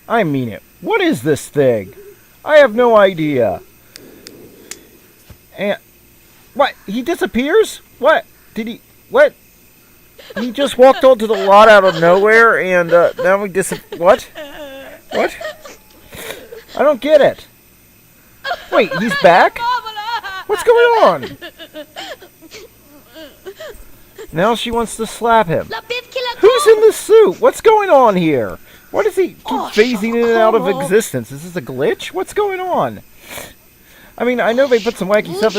I mean it. What is this thing? I have no idea. And what? He disappears? What? Did he? What? He just walked onto the lot out of nowhere, and now he what? What? I don't get it. Wait, he's back? What's going on? Now she wants to slap him. Who's in the suit? What's going on here? Why does he keep phasing in and out of existence? Is this a glitch? What's going on? I mean, I know they put some wacky stuff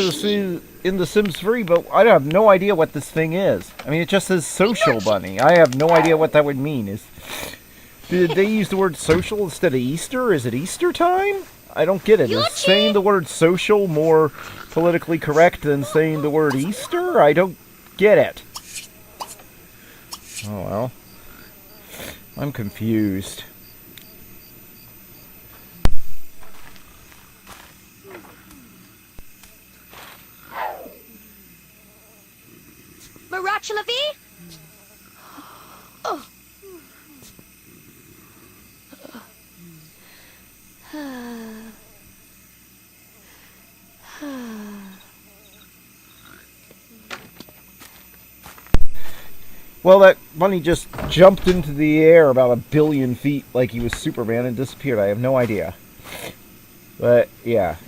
in the Sims 3, but I have no idea what this thing is. I mean, it just says social bunny. I have no idea what that would mean. Did they use the word social instead of Easter? Is it Easter time? I don't get it. Is saying the word social more politically correct than saying the word Easter? I don't get it. Oh well. I'm confused. Marachalavi? Oh. Well, that bunny just jumped into the air about 1 billion feet like he was Superman and disappeared. I have no idea. But, yeah.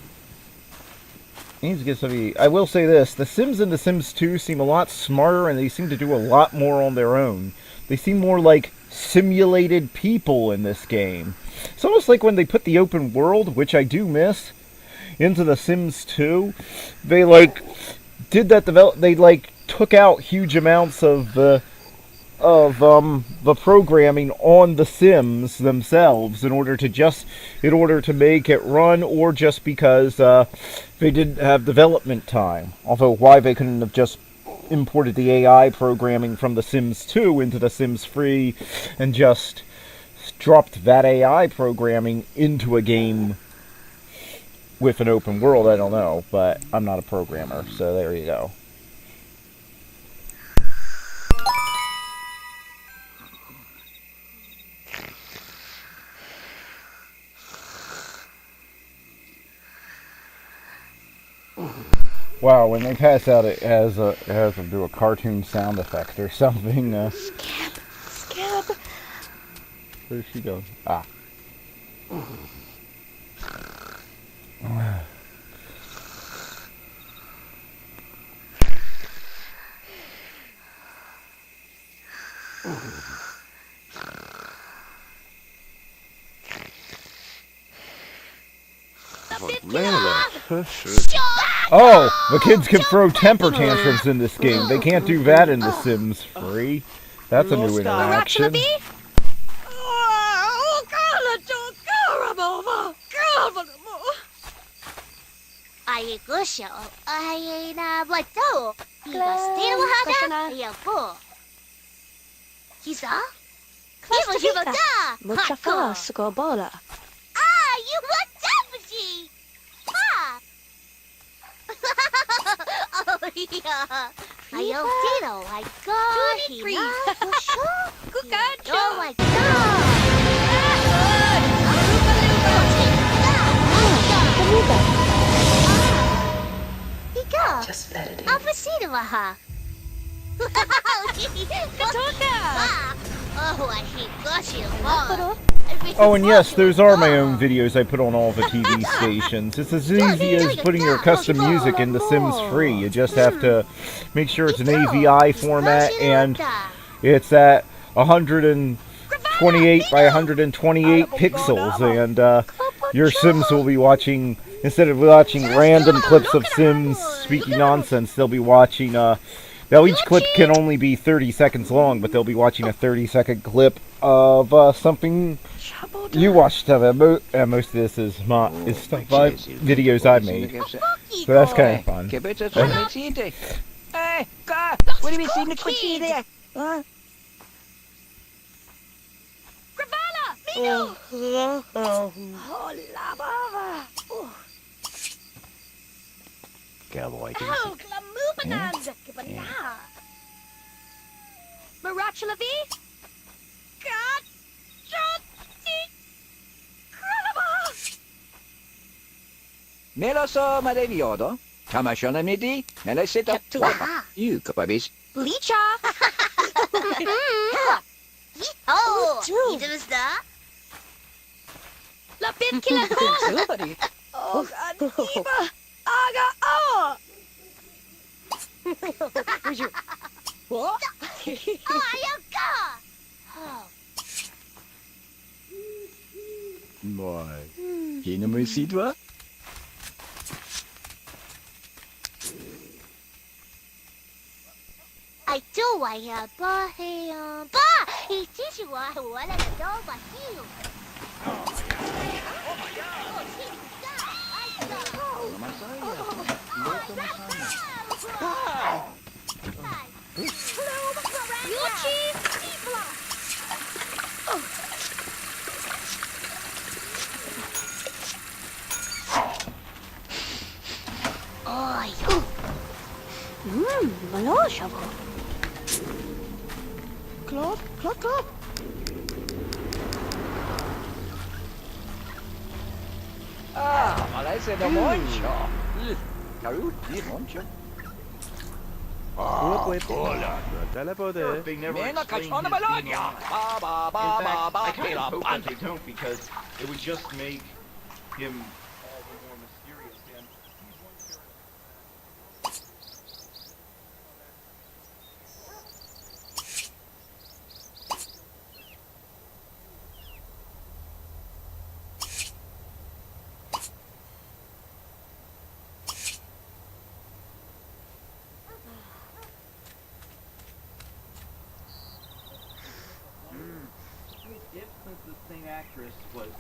He needs to get somebody. I will say this. The Sims in The Sims 2 seem a lot smarter, and they seem to do a lot more on their own. They seem more like simulated people in this game. It's almost like when they put the open world, which I do miss, into The Sims 2. They, did that they, took out huge amounts of the programming on the Sims themselves in order to make it run, or just because they didn't have development time. Although why they couldn't have just imported the AI programming from The Sims 2 into The Sims 3 and just dropped that AI programming into a game with an open world, I don't know, but I'm not a programmer, so there you go. Wow, when they pass out, it has them do a cartoon sound effect or something. Skip. Where's she going? Ah. Oh, the kids can throw temper tantrums in this game. They can't do that in The Sims 3. That's a new interaction. Just let it in. Oh, and yes, those are my own videos I put on all the TV stations. It's as easy as putting your custom music in The Sims 3. You just have to make sure it's an AVI format and it's at 128 by 128 pixels, and your Sims will be watching, instead of watching random clips of Sims speaking nonsense, they'll be watching, now each clip can only be 30 seconds long, but they'll be watching a 30-second clip of something you watched of it. And most of this is stuff videos I made, so that's kind of fun. Hey, what do we see in the quickie there? Huh? Cowboy. Meloso Madeviodo. Kamashona Midi. Melecito. You kapabis. Bleacher. Oh, 이제부터. Lapit kila ko. Oh, Antiba. Aga. Oh. What? Oh, ayaw ka. Oh. Boy. Sino mo isidwa? Ay, 좋아요, 봐해요. 봐! 이 지시와 원하는 너와 희우. Malosha ko. Klop, klop, klop. Ah, malese de moncho. Karut di moncho. Hola, telepode. Mena kachona balonia. Ba ba ba In ba fact, ba I kind of hope ba. that they don't, because it would just make him all the more mysterious. And he's one character. If, since the same actress was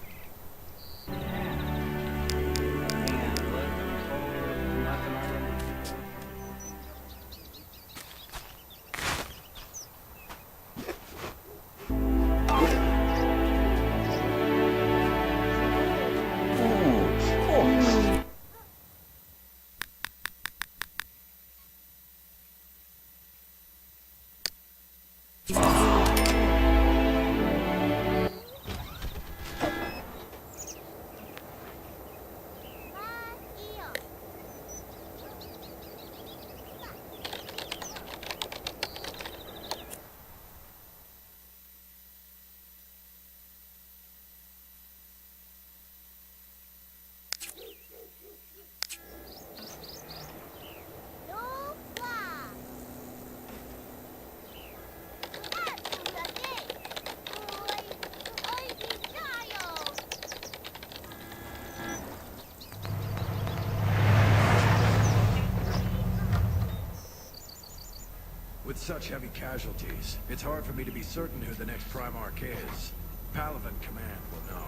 With such heavy casualties, it's hard for me to be certain who the next Primarch is. Palaven Command will know.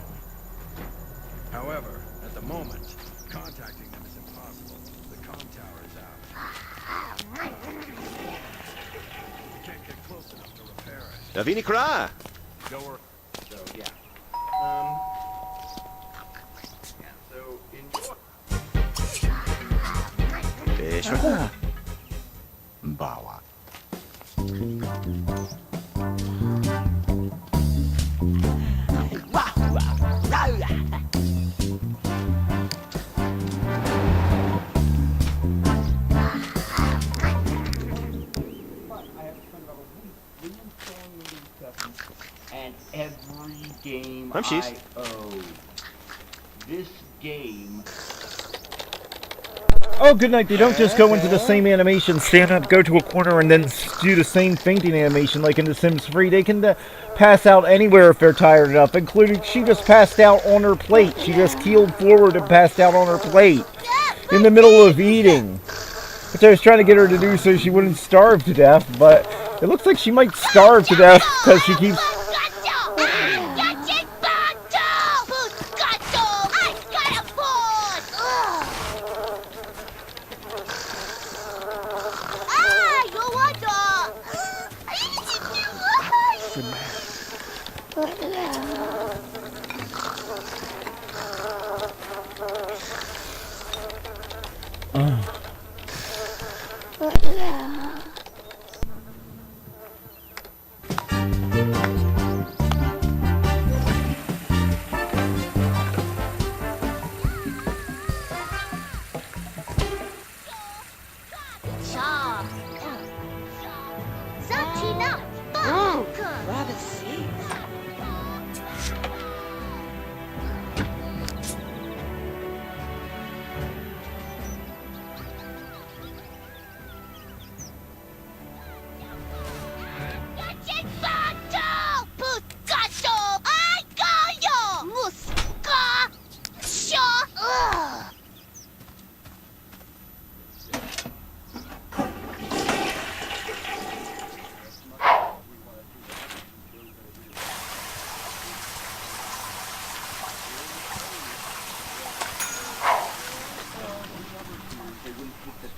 However, at the moment, contacting them is impossible. The comm tower is out. We can't get close enough to repair it. Davini Kra! So yeah. Yeah. So enjoy. Besho. Bawa. And every game I'm she's. I owe. This game. Oh, good night. They don't just go into the same animation, stand up, go to a corner, and then do the same fainting animation like in The Sims 3. They can pass out anywhere if they're tired enough, including she just passed out on her plate. She just keeled forward and passed out on her plate in the middle of eating, which I was trying to get her to do so she wouldn't starve to death, but it looks like she might starve to death because she keeps...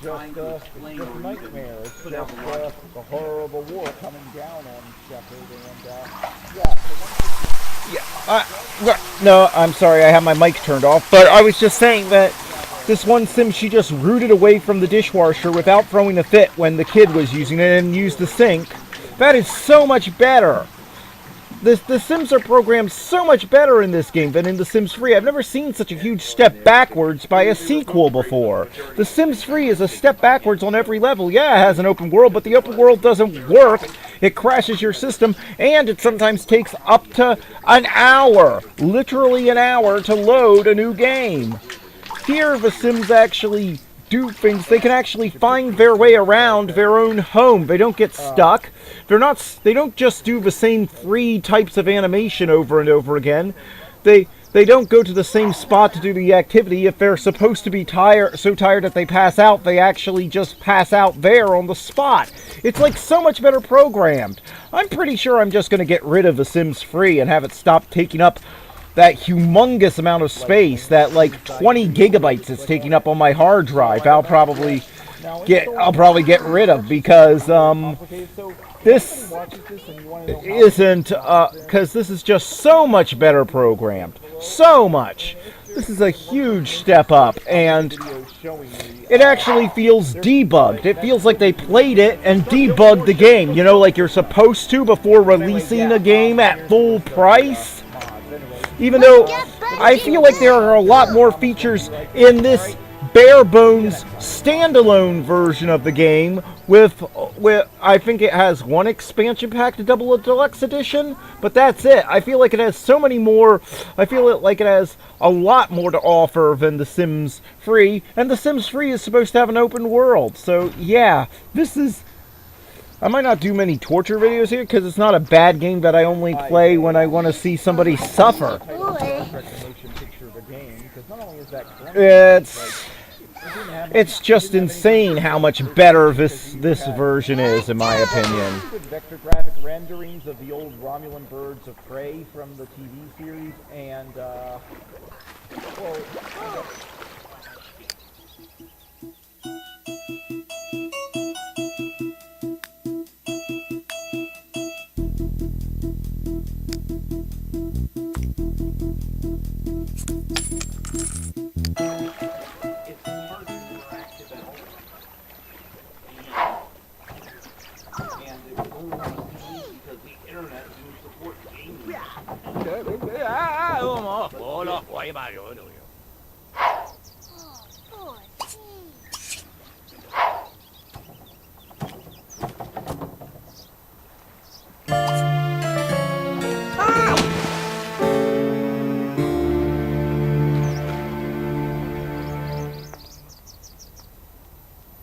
just a nightmare. It's just the horrible war coming down on Shepard, and no, I'm sorry, I have my mic turned off, but I was just saying that this one sim, she just rooted away from the dishwasher without throwing a fit when the kid was using it and used the sink. That is so much better. The Sims are programmed so much better in this game than in The Sims 3. I've never seen such a huge step backwards by a sequel before. The Sims 3 is a step backwards on every level. Yeah, it has an open world, but the open world doesn't work. It crashes your system, and it sometimes takes up to an hour, literally an hour, to load a new game. Here, the Sims actually do things. They can actually find their way around their own home. They don't get stuck. They don't just do the same 3 types of animation over and over again. They don't go to the same spot to do the activity. If they're supposed to be so tired that they pass out, they actually just pass out there on the spot. It's like so much better programmed. I'm pretty sure I'm just going to get rid of The Sims 3 and have it stop taking up that humongous amount of space, that like 20 gigabytes it's taking up on my hard drive. I'll probably get rid of, because this isn't because this is just so much better programmed. So much. This is a huge step up, and it actually feels debugged. It feels like they played it and debugged the game, you know, like you're supposed to before releasing a game at full price. Even though I feel like there are a lot more features in this bare bones standalone version of the game with I think it has 1 expansion pack to double a deluxe edition, but that's it. I feel like it has so many more. I feel like it has a lot more to offer than The Sims 3, and The Sims 3 is supposed to have an open world. So yeah, this is. I might not do many torture videos here because it's not a bad game that I only play when I want to see somebody suffer. It's just insane how much better this version is, in my opinion. Vector graphic renderings of the old Romulan birds of prey from the TV series, and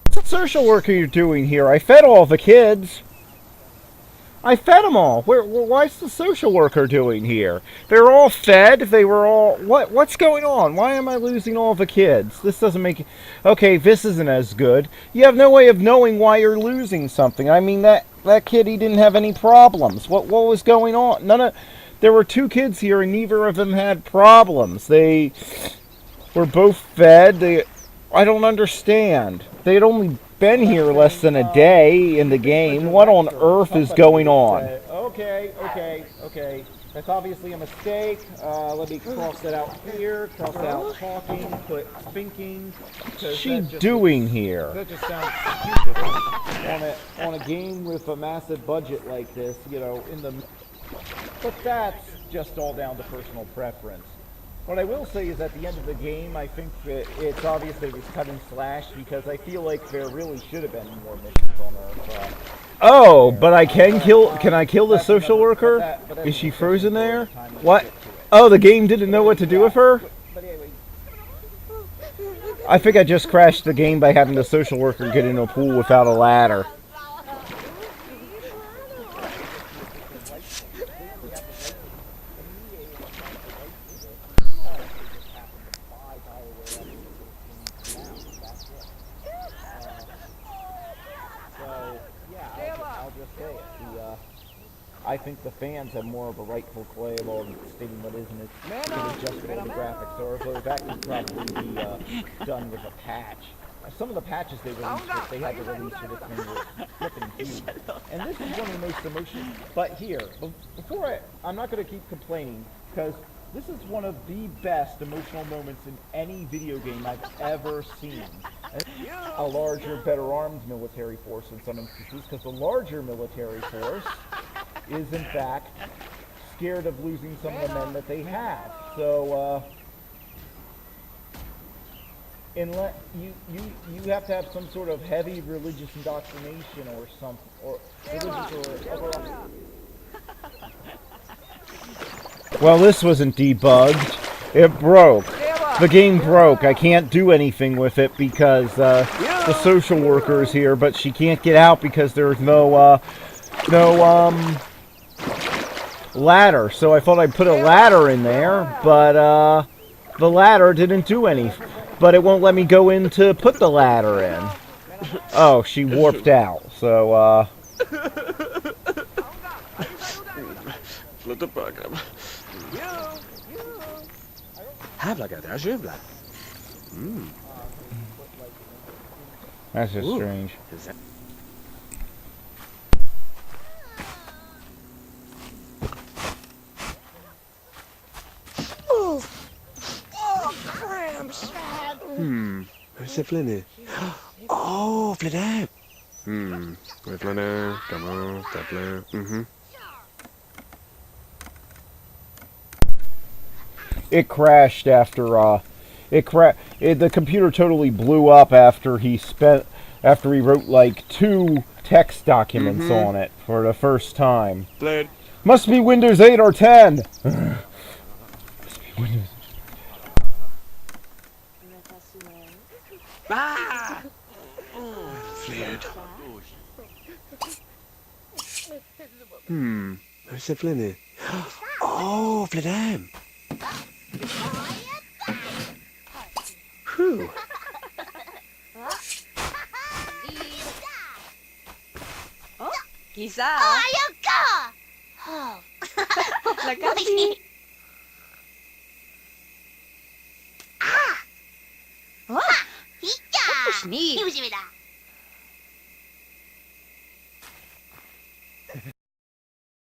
What's the social worker you're doing here? I fed all the kids. I fed them all. Why's the social worker doing here? They're all fed. They were all... What's going on? Why am I losing all the kids? This doesn't make... Okay, this isn't as good. You have no way of knowing why you're losing something. I mean, that kid, he didn't have any problems. What was going on? There were 2 kids here, and neither of them had problems. They were both fed. I don't understand. They had only been here less than a day in the game. What on earth is going on? Okay. That's obviously a mistake. Let me cross that out here. Cross out talking. Put thinking. What's she doing here? That just sounds stupid. On a game with a massive budget like this, you know, but that's just all down to personal preference. What I will say is at the end of the game, I think that it's obvious that it was cut and slashed, because I feel like there really should have been more missions on Earth. Oh, but I can I kill the social worker? Is she frozen there? What? Oh, the game didn't know what to do with her? I think I just crashed the game by having the social worker get in a pool without a ladder. I think the fans have more of a rightful claim on stating what is and isn't adjustable to graphics, or that could probably be done with a patch. some of the patches they released, which they had to release for this thing were flipping huge. And this is one of the most emotional. But here, before I'm not going to keep complaining, because this is one of the best emotional moments in any video game I've ever seen. A larger, better armed military force in some instances, because the larger military force is in fact scared of losing some of the men that they have. So, unless you have to have some sort of heavy religious indoctrination or something, or religious or other. Well, this wasn't debugged. It broke. The game broke. I can't do anything with it because the social worker is here, but she can't get out because there's no ladder. So I thought I'd put a ladder in there, but the ladder didn't do anything. But it won't let me go in to put the ladder in. Oh, she warped out. So Flytta på grabbar. Jävlar gött, jag tjuvlar. that's just strange. Hur ser Flinny? Oh, Flinny! Wait, Flinny, come on, stop Flinny. It crashed after the computer totally blew up after he wrote like 2 text documents on it for the first time. Blade. Must be Windows 8 or 10. Must be Windows. Ah! Flyed. Hur ser Flinny? Oh, Flinny! Whew. Gisa. Ayaka! Oh. Nakasi. Ah! Hita! Neat. いい虫目だ。